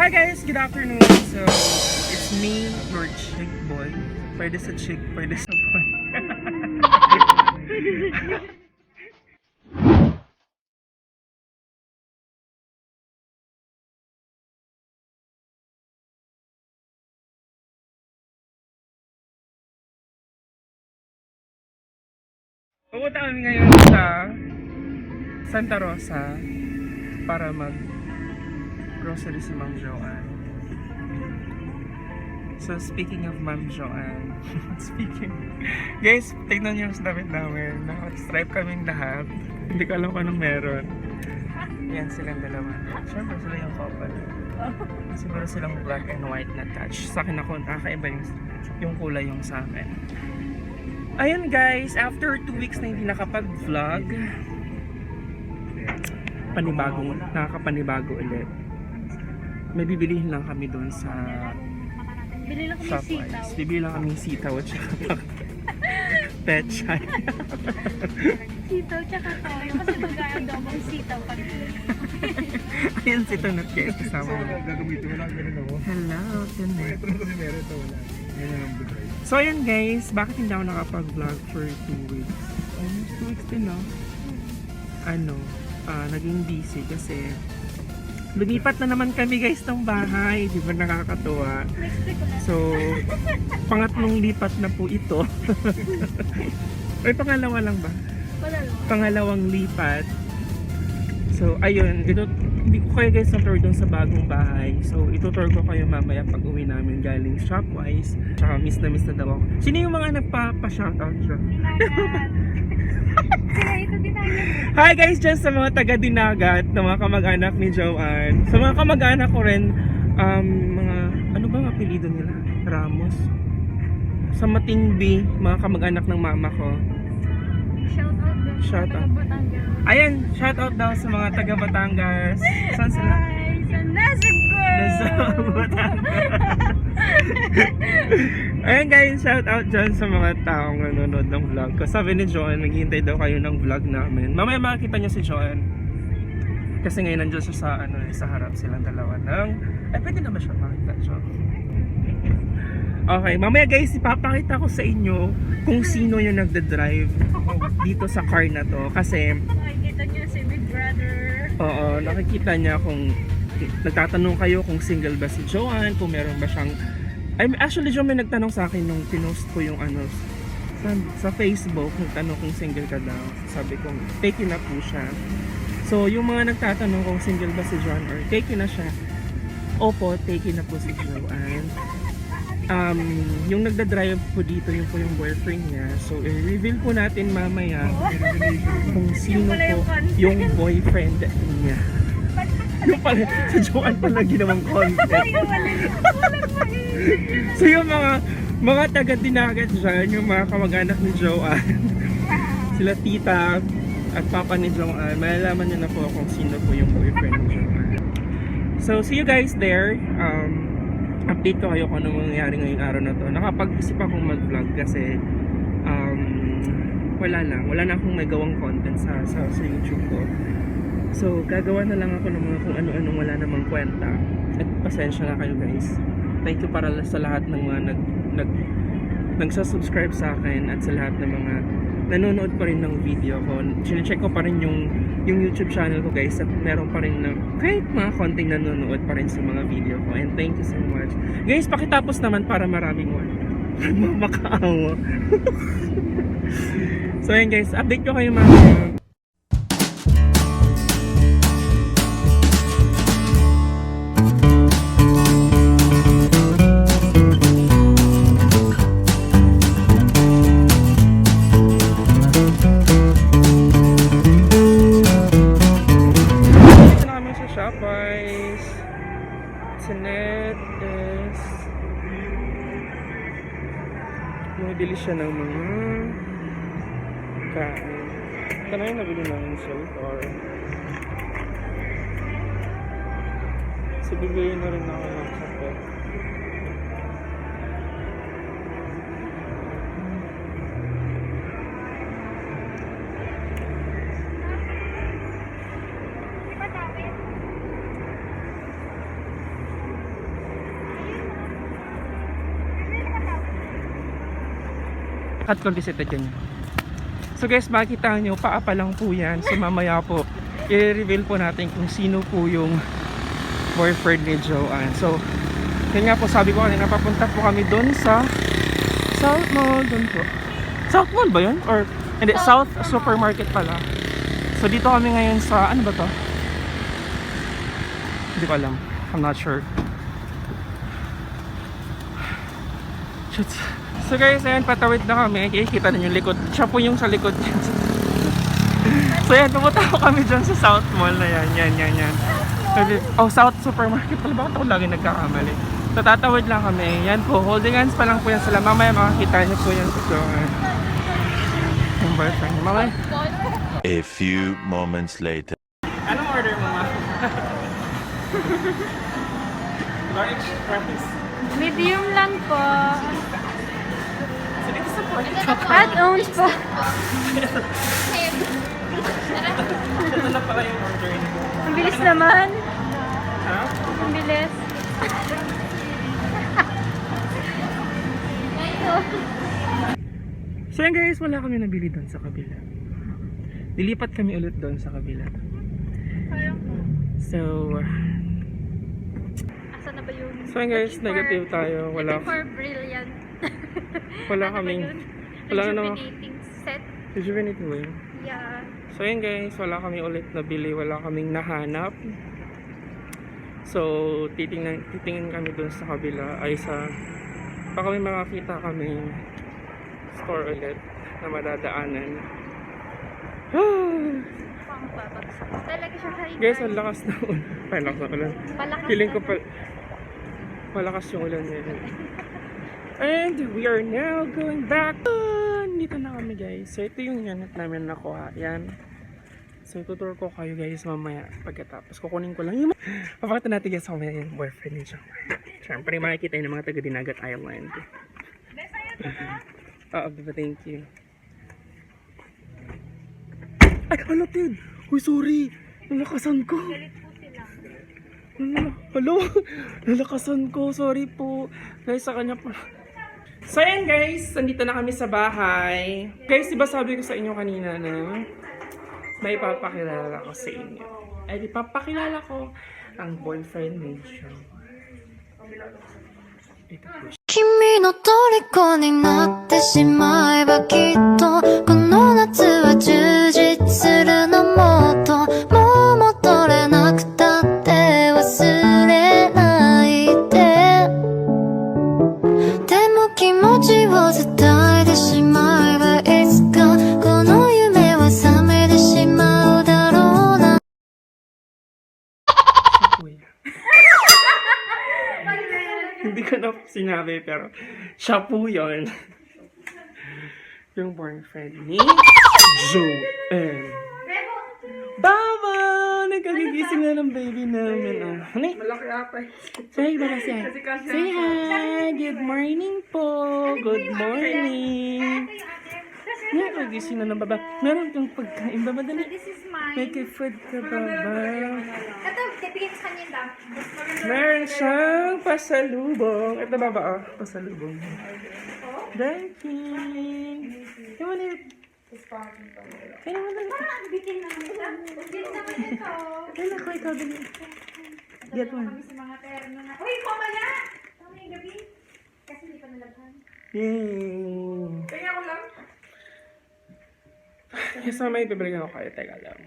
Hi guys, good afternoon. So, it's me, your chick boy. Pwede sa chick, pwede sa boy. Pupunta kami ngayon sa Santa Rosa para mag-grocery si Ma'am Joanne. So, speaking of Ma'am Joanne, guys, tignan niyo yung damit namin. Naka-stripe kaming lahat. Hindi ko alam kung anong meron. Yan silang dalawa. Siyempre sila yung couple. Siguro silang black and white na touch. Sa akin ako, nakakaiba yung kulay yung sa akin. Ayun guys, after 2 weeks na hindi nakapag-vlog, nakakapanibago ulit. May bibilihin lang kami doon sa Bili lang kami sitaw. Bibili lang kami sitaw at saka pet chai. Sitaw tsaka toyo kasi mag-aadobong sitaw pag Ayan si Tunot guys, kasama mo. Gagamitin mo lang ganun ako. Hello, Tunot. Ito na kasi meron ito wala. Ngayon ang bigay. So ayan guys, bakit hindi ako nakapag-vlog for 2 weeks? Almost 2 weeks din no? Naging busy kasi lumipat na naman kami guys ng bahay. Di ba nakakatuwa? next week ulit. So, pangatlong lipat na po ito. Ay, pangalawa lang ba? Wala lang. Pangalawang lipat. So, ayun. Hindi ko kayo guys na-tour doon sa bagong bahay. So, itutour ko kayo mamaya pag uwi namin galing Shopwise. Tsaka miss na daw ako. Sino yung mga nagpa-shoutout dyan? Sila ito dinagat. Hi guys, dyan sa mga taga-dinagat na mga kamag-anak ni Joanne. Sa mga kamag-anak ko rin, mga, ano ba ang apelido nila? Ramos. Sa Matingbi, mga kamag-anak ng mama ko. Shout out din. Shout out. Batangas. Ayan, shout out daw sa mga taga Batangas. Saan sila? Hi, sa Nasugbo. Nasa Batangas. Ayan guys, shout out dyan sa mga taong nanonood ng vlog ko. Sabi ni Joanne, naghihintay daw kayo ng vlog namin. Mamaya makikita niyo si Joanne. Kasi ngayon nandiyan siya sa harap silang dalawa ng... Ay, pwede na ba siya makita, Joanne? Okay, mamaya guys, ipapakita ko sa inyo kung sino yung nagda-drive dito sa car na to. Kasi, Makikita niyo si Big Brother. oo, nakikita niya kung nagtatanong kayo kung single ba si Joanne, kung meron ba siyang... Actually, Joanne, may nagtanong sa akin nung pinost ko yung sa Facebook, nagtanong kung single ka daw. Sabi ko, taken na po siya. So, yung mga nagtatanong kung single ba si Joanne or taken na siya, opo, taken na po si Joanne. Yung nagda-drive po dito, yun po yung boyfriend niya. So, i-reveal po natin mamaya kung sino po yung boyfriend niya. Yung pala, sa Joanne pala ginawang content. So, yung mga taga-dinagat dyan, yung mga kamag-anak ni Joanne, sila tita at papa ni Joanne, malalaman nyo na po kung sino po yung boyfriend ni Joanne. So, see you guys there. Update ko kayo kung ano mangyayari ngayong araw na to. Nakapag-isip akong mag-vlog kasi wala na akong magawang content sa YouTube ko. So gagawa na lang ako ng mga kung ano-anong wala namang kwenta. At pasensya na kayo guys. Thank you para sa lahat ng mga nagsasubscribe sa akin at sa lahat ng mga nanonood pa rin ng video ko. Sinecheck ko pa rin yung YouTube channel ko guys at meron pa rin kahit mga konting nanonood pa rin sa mga video ko. And thank you so much. Guys, pakitapos naman para maraming makaawa. So yun guys, update ko kayo mga Shopwise. Sinet is bumibili siya ng mga kain. Ito na yung nabili namin so far. So bibili na rin ako ng kape. At conditioned ganyan. So guys, makikita nyo, paa pa lang po yan. So mamaya po, i-reveal po natin kung sino po yung boyfriend ni Joanne. So, yun nga po, sabi ko kanina, papunta po kami doon sa South Mall, doon po. South Mall ba yun? Or, hindi, South Supermarket pala. So, dito kami ngayon sa, ano ba to? Hindi ko alam. I'm not sure. Shoot. So guys, ayan, patawid na kami. Kikita ninyo yung likod. Siya po yung sa likod niya. So ayan, pumunta ko kami dyan sa South Mall na yan. Yan. Oh, South Supermarket pala. Bakit ako lagi nagkakamali? So tatawid lang kami. Yan po, holding hands pa lang po yan sila. Mamaya makakita niyo po yan sa Joanne. Yung boyfriend. Mamaya. A few moments later. Anong order mo, ma? Large fries. Medium lang po. So dito sa pork Add-ons po. ito na pala yung order niyo. Ang bilis naman. Ha? Ang bilis. So yan guys, wala kami nabili doon sa kabila. Dilipat kami ulit doon sa kabila. So, Asa na ba yun? so yan guys, negative tayo. Wala, Looking for brilliant. wala Ano ba kaming, yun? wala na naman. Rejuvenating set. Rejuvenating ba yun? Yeah. So yan guys, wala kami ulit nabili, wala kaming nahanap. So, titingin kami doon sa kabila, ay sa, baka may makakita kami store ulit na madadaanan. Mukhang babagsak. Talaga siya sa Guys, ang lakas na ulan. Ay, lakas na ulan. Palakas Feeling ko na. pa malakas yung ulan ngayon. And we are now going back. Dito na kami guys. So ito yung unit namin nakuha. Yan. So tutur ko kayo guys mamaya pagkatapos. Kukunin ko lang yung papakita natin guys mamaya yung boyfriend ni John. Siyempre makikita yung mga taga Dinagat Island. Oo, diba? Thank you. Ay, halapid! Uy, sorry! Nalakasan ko! Hello? Nalakasan ko. Sorry po. Guys, sa kanya pa. So, ayan guys. Nandito na kami sa bahay. Guys, diba sabi ko sa inyo kanina na may papakilala ko sa inyo. Ay, di papakilala ko ang boyfriend ni Joe. Ito po siya. 君の虜になってしまえばきっとこの夏は充実するのもっともう戻れなくたって忘れないででも気持ちを伝えてしまえばいつかこの夢は覚めてしまうだろうな Kuya. Hindi ko na sinabi pero siya po yun. Yung boyfriend ni Joanne. Baba! Nagkagigising na ng baby namin. Honey? Malaki ata. Say hi ba kasi? Say hi! Good morning po! Good morning! Nagkagising na ng baba. Meron kang pagkain ba? Madali. This is mine. May food ka ba ba? Ito, bibigyan sa kanya daw. Meron siyang pasalubong. Ito ba ba? Pasalubong. Thank you. Yung ano yun? Kaya mo lang. Bitin naman ito. Bitin naman ito. Kaya ako ikaw din. Get one. Kami sa mga terno na. Uy, mamaya! Mamayang gabi. Kasi hindi pa nalabhan. Yay! Kaya ko lang. Yes, may bibigyan ko kayo. Teka lang.